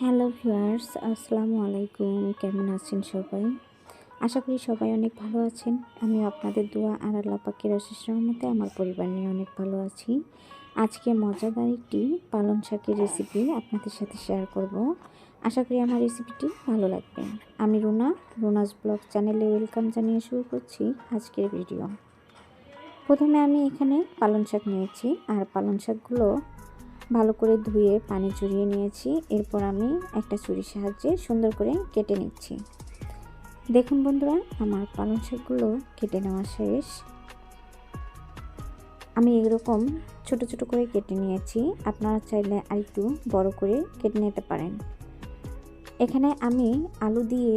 Hello viewers, আসসালামু আলাইকুম। কেমন আছেন সবাই? আশা করি সবাই অনেক ভালো আছেন। আমিও আপনাদের দোয়া আর আল্লাহ পাকের অশেষ রহমতে আমার পরিবার নিয়ে অনেক ভালো আছি। আজকে মজাদার একটি পালং শাকের রেসিপি আপনাদের সাথে শেয়ার করব। আশা করি আমার রেসিপিটি ভালো লাগবে। আমি রুনাস ব্লগ চ্যানেলে ওয়েলকাম জানিয়ে শুরু করছি আজকের ভিডিও। প্রথমে আমি এখানে পালং শাক নিয়েছি, আর পালং শাকগুলো ভালো করে ধুয়ে পানি ঝরিয়ে নিয়েছি। এরপর আমি একটা ছুরির সাহায্যে সুন্দর করে কেটে নিচ্ছি। দেখুন বন্ধুরা, আমার পালং শাকগুলো কেটে নেওয়া শেষ। আমি এরকম ছোট ছোট করে কেটে নিয়েছি। আপনারা চাইলে আরেকটু বড় করে কেটে নিতে পারেন। এখানে আমি আলু দিয়ে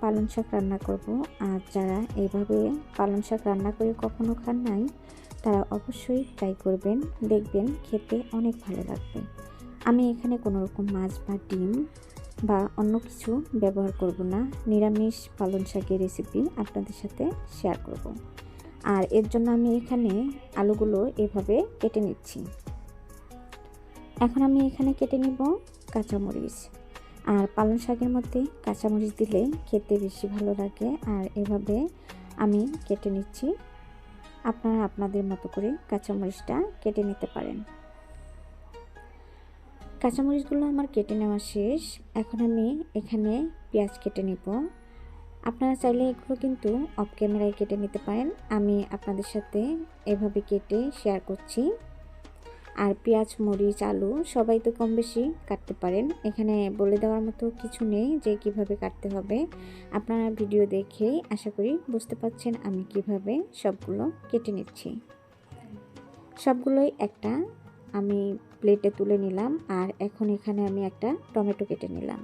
পালং শাক রান্না করব। আর যারা এইভাবে পালং শাক রান্না করে কখনো খান নাই, তারা অবশ্যই ট্রাই করবেন, দেখবেন খেতে অনেক ভালো লাগবে। আমি এখানে কোনো রকম মাছ বা ডিম বা অন্য কিছু ব্যবহার করব না। নিরামিষ পালং শাকের রেসিপি আপনাদের সাথে শেয়ার করব। আর এর জন্য আমি এখানে আলুগুলো এভাবে কেটে নিচ্ছি। এখন আমি এখানে কেটে নিব কাঁচামরিচ। আর পালং শাকের মধ্যে কাঁচামরিচ দিলে খেতে বেশি ভালো লাগে। আর এভাবে আমি কেটে নিচ্ছি। আপনারা আপনাদের মতো করে কাঁচামরিচটা কেটে নিতে পারেন। কাঁচামরিচগুলো আমার কেটে নেওয়া শেষ। এখন আমি এখানে পেঁয়াজ কেটে নিব। আপনারা চাইলে এগুলো কিন্তু অফ ক্যামেরায় কেটে নিতে পারেন। আমি আপনাদের সাথে এভাবে কেটে শেয়ার করছি। আর পেঁয়াজ, মরিচ, আলু সবাই তো কম বেশি কাটতে পারেন। এখানে বলে দেওয়ার মতো কিছু নেই যে কিভাবে কাটতে হবে। আপনারা ভিডিও দেখেই আশা করি বুঝতে পারছেন আমি কিভাবে সবগুলো কেটে নিচ্ছি। সবগুলোই একটা আমি প্লেটে তুলে নিলাম। আর এখন এখানে আমি একটা টমেটো কেটে নিলাম।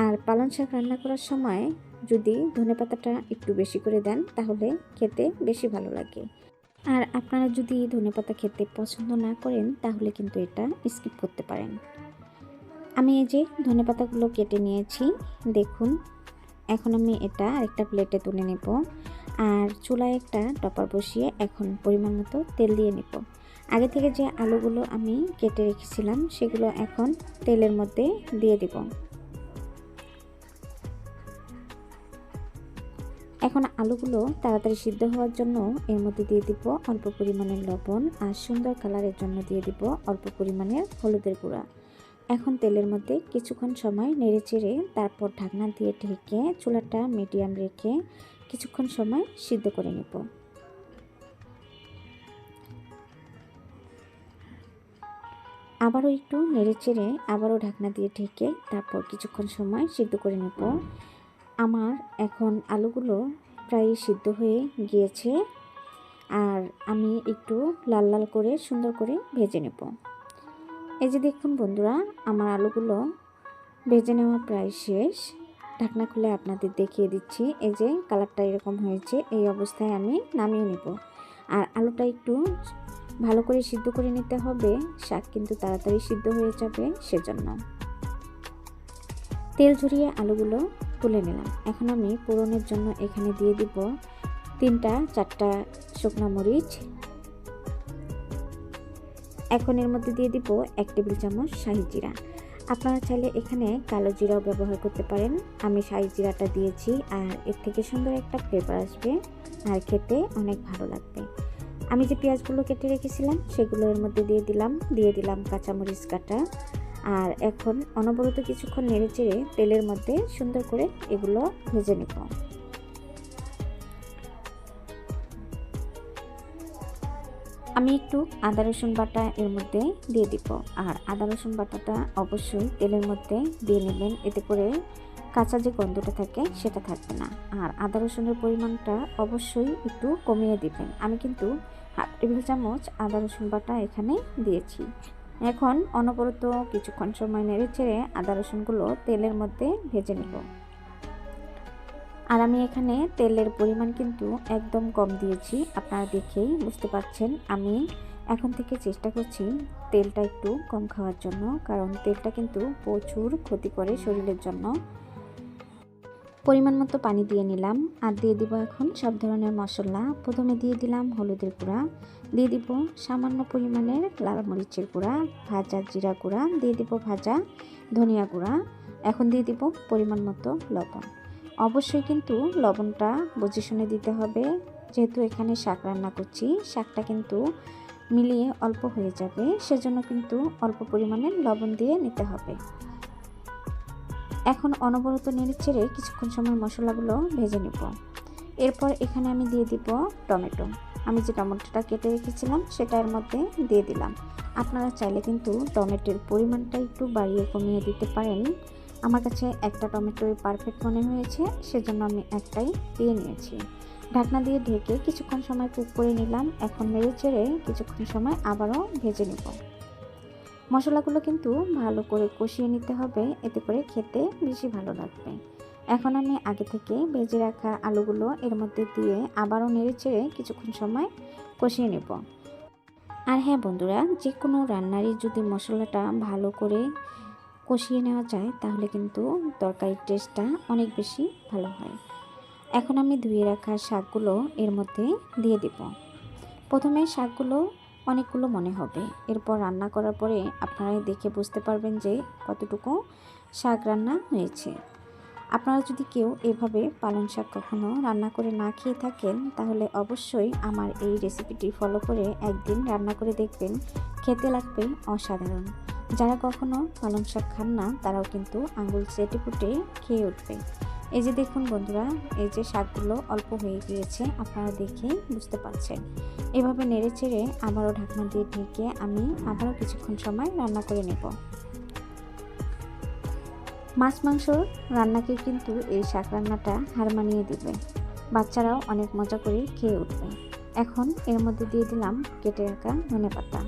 আর পালং শাক রান্না করার সময় যদি ধনেপাতাটা একটু বেশি করে দেন তাহলে খেতে বেশি ভালো লাগে। আর আপনারা যদি ধনেপাতা খেতে পছন্দ না করেন তাহলে কিন্তু এটা স্কিপ করতে পারেন। আমি এই যে ধনেপাতাগুলো কেটে নিয়েছি, দেখুন। এখন আমি এটা আরেকটা প্লেটে তুলে নেব। আর চুলায় একটা টপার বসিয়ে এখন পরিমাণ মতো তেল দিয়ে নেব। আগে থেকে যে আলুগুলো আমি কেটে রেখেছিলাম সেগুলো এখন তেলের মধ্যে দিয়ে দেব। এখন আলুগুলো তাড়াতাড়ি সিদ্ধ হওয়ার জন্য এর মধ্যে দিয়ে দিব অল্প পরিমাণের লবণ, আর সুন্দর কালারের জন্য দিয়ে দিব অল্প পরিমাণের হলুদের গুঁড়া। এখন তেলের মধ্যে কিছুক্ষণ সময় নেড়ে চেড়ে তারপর ঢাকনা দিয়ে ঢেকে চুলাটা মিডিয়াম রেখে কিছুক্ষণ সময় সিদ্ধ করে নেব। আবারও একটু নেড়ে চেড়ে আবারও ঢাকনা দিয়ে ঢেকে তারপর কিছুক্ষণ সময় সিদ্ধ করে নেব। আমার এখন আলুগুলো প্রায় সিদ্ধ হয়ে গিয়েছে। আর আমি একটু লাল লাল করে সুন্দর করে ভেজে নেব। এই যে দেখুন বন্ধুরা, আমার আলুগুলো ভেজে নেওয়া প্রায় শেষ। ঢাকনা খুলে আপনাদের দেখিয়ে দিচ্ছি। এই যে কালারটা এরকম হয়েছে, এই অবস্থায় আমি নামিয়ে নেব। আর আলুটা একটু ভালো করে সিদ্ধ করে নিতে হবে, শাক কিন্তু তাড়াতাড়ি সিদ্ধ হয়ে যাবে সেজন্য। তেল ঝরিয়ে আলুগুলো তুলে নিলাম। এখন আমি ফোড়নের জন্য এখানে দিয়ে দিব 3-4টা শুকনো মরিচ। এখন এর মধ্যে দিয়ে দিব 1 টেবিল চামচ শাহি জিরা। আপনারা চাইলে এখানে কালো জিরাও ব্যবহার করতে পারেন। আমি শাহি জিরাটা দিয়েছি, আর এর থেকে সুন্দর একটা ফ্লেভার আসবে আর খেতে অনেক ভালো লাগবে। আমি যে পেঁয়াজগুলো কেটে রেখেছিলাম সেগুলো এর মধ্যে দিয়ে দিলাম কাঁচামরিচ কাটা। আর এখন অনবরত কিছুক্ষণ নেড়ে চেড়ে তেলের মধ্যে সুন্দর করে এগুলো ভেজে নেব। আমি একটু আদা রসুন বাটা এর মধ্যে দিয়ে দিব। আর আদা রসুন বাটাটা অবশ্যই তেলের মধ্যে দিয়ে নেবেন, এতে করে কাঁচা যে গন্ধটা থাকে সেটা থাকবে না। আর আদা রসুনের পরিমাণটা অবশ্যই একটু কমিয়ে দিবেন। আমি কিন্তু 1/2 টেবিল চামচ আদা রসুন বাটা এখানে দিয়েছি। এখন অনবরত কিছুক্ষণ সময় নেড়ে চেড়ে আদা রসুনগুলো তেলের মধ্যে ভেজে নেব। আর আমি এখানে তেলের পরিমাণ কিন্তু একদম কম দিয়েছি, আপনারা দেখেই বুঝতে পারছেন। আমি এখন থেকে চেষ্টা করছি তেলটা একটু কম খাওয়ার জন্য, কারণ তেলটা কিন্তু প্রচুর ক্ষতি করে শরীরের জন্য। পরিমাণ মতো পানি দিয়ে নিলাম। আর দিয়ে দিব এখন সব ধরনের মশলা। প্রথমে দিয়ে দিলাম হলুদের গুঁড়া, দিয়ে দিব সামান্য পরিমাণের লাল মরিচের গুঁড়া, ভাজা জিরা গুঁড়া, দিয়ে দিব ভাজা ধনিয়া গুঁড়া। এখন দিয়ে দিব পরিমাণ মতো লবণ। অবশ্যই কিন্তু লবণটা বুঝে শুনে দিতে হবে, যেহেতু এখানে শাক রান্না করছি, শাকটা কিন্তু মিলিয়ে অল্প হয়ে যাবে, সেজন্য কিন্তু অল্প পরিমাণে লবণ দিয়ে নিতে হবে। এখন অনবরত নেড়েচেড়ে কিছুক্ষণ সময় মশলাগুলো ভেজে নেব। এরপর এখানে আমি দিয়ে দিব টমেটো। আমি যে টমেটোটা কেটে রেখেছিলাম সেটা এর মধ্যে দিয়ে দিলাম। আপনারা চাইলে কিন্তু টমেটোর পরিমাণটা একটু বাড়িয়ে কমিয়ে দিতে পারেন। আমার কাছে একটা টমেটোই পারফেক্ট মনে হয়েছে, সেজন্য আমি একটাই দিয়ে নিয়েছি। ঢাকনা দিয়ে ঢেকে কিছুক্ষণ সময় কুক করে নিলাম। এখন নেড়েচেড়ে কিছুক্ষণ সময় আবারও ভেজে নেব। মশলাগুলো কিন্তু ভালো করে কষিয়ে নিতে হবে, এতে করে খেতে বেশি ভালো লাগবে। এখন আমি আগে থেকে ভেজে রাখা আলুগুলো এর মধ্যে দিয়ে আবারও নেড়েচেড়ে কিছুক্ষণ সময় কষিয়ে নেব। আর হ্যাঁ বন্ধুরা, যে কোনো রান্নারই যদি মশলাটা ভালো করে কষিয়ে নেওয়া যায় তাহলে কিন্তু তরকারির টেস্টটা অনেক বেশি ভালো হয়। এখন আমি ধুয়ে রাখা শাকগুলো এর মধ্যে দিয়ে দেব। প্রথমে শাকগুলো অনেকগুলো মনে হবে, এরপর রান্না করার পরে আপনারা দেখে বুঝতে পারবেন যে কতটুকু শাক রান্না হয়েছে। আপনারা যদি কেউ এভাবে পালং শাক কখনো রান্না করে না খেয়ে থাকেন তাহলে অবশ্যই আমার এই রেসিপিটি ফলো করে একদিন রান্না করে দেখবেন, খেতে লাগবে অসাধারণ। যারা কখনো পালং শাক খান না তারাও কিন্তু আঙুল চেটে পুটে খেয়ে উঠবে। এই যে দেখুন বন্ধুরা, এই যে শাকগুলো অল্প হয়ে গিয়েছে, আপনারা দেখেই বুঝতে পারছেন। এভাবে নেড়ে চেড়ে আবারও ঢাকনা দিয়ে ঢেকে আমি আবারও কিছুক্ষণ সময় রান্না করে নেব। মাছ মাংস রান্নাকে কিন্তু এই শাক রান্নাটা হার মানিয়ে দিবে, বাচ্চারাও অনেক মজা করে খেয়ে উঠবে। এখন এর মধ্যে দিয়ে দিলাম কেটে রাখা ধনেপাতা।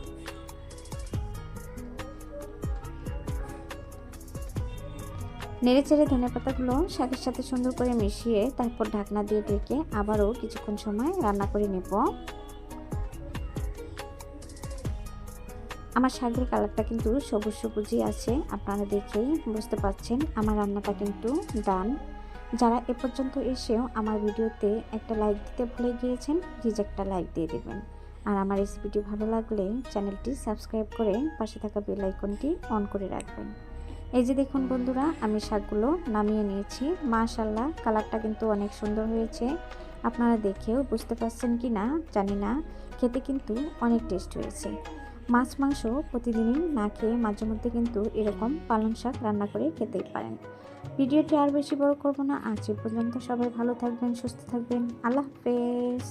নেড়েচেড়ে ধনেপাতাগুলো শাকের সাথে সুন্দর করে মিশিয়ে তারপর ঢাকনা দিয়ে ঢেকে আবারও কিছুক্ষণ সময় রান্না করে নেব। আমার শাকের কালারটা কিন্তু সবুজ সবুজই আছে, আপনারা দেখেই বুঝতে পারছেন আমার রান্নাটা কিন্তু ডান। যারা এ পর্যন্ত এসেও আমার ভিডিওতে একটা লাইক দিতে ভুলে গিয়েছেন, প্লিজ একটা লাইক দিয়ে দেবেন। আর আমার রেসিপিটি ভালো লাগলে চ্যানেলটি সাবস্ক্রাইব করে পাশে থাকা বেল আইকনটি অন করে রাখবেন। এই যে দেখুন বন্ধুরা, আমি শাকগুলো নামিয়ে নিয়েছি। মাশাআল্লাহ, কালারটা কিন্তু অনেক সুন্দর হয়েছে। আপনারা দেখেও বুঝতে পারছেন কি না জানি না, খেতে কিন্তু অনেক টেস্ট হয়েছে। মাছ মাংস প্রতিদিনই না খেয়ে মাঝে মধ্যে কিন্তু এরকম পালং শাক রান্না করে খেতেই পারেন। ভিডিওটি আর বেশি বড় করব না, আজ এ পর্যন্ত। সবাই ভালো থাকবেন, সুস্থ থাকবেন। আল্লাহ হাফেজ।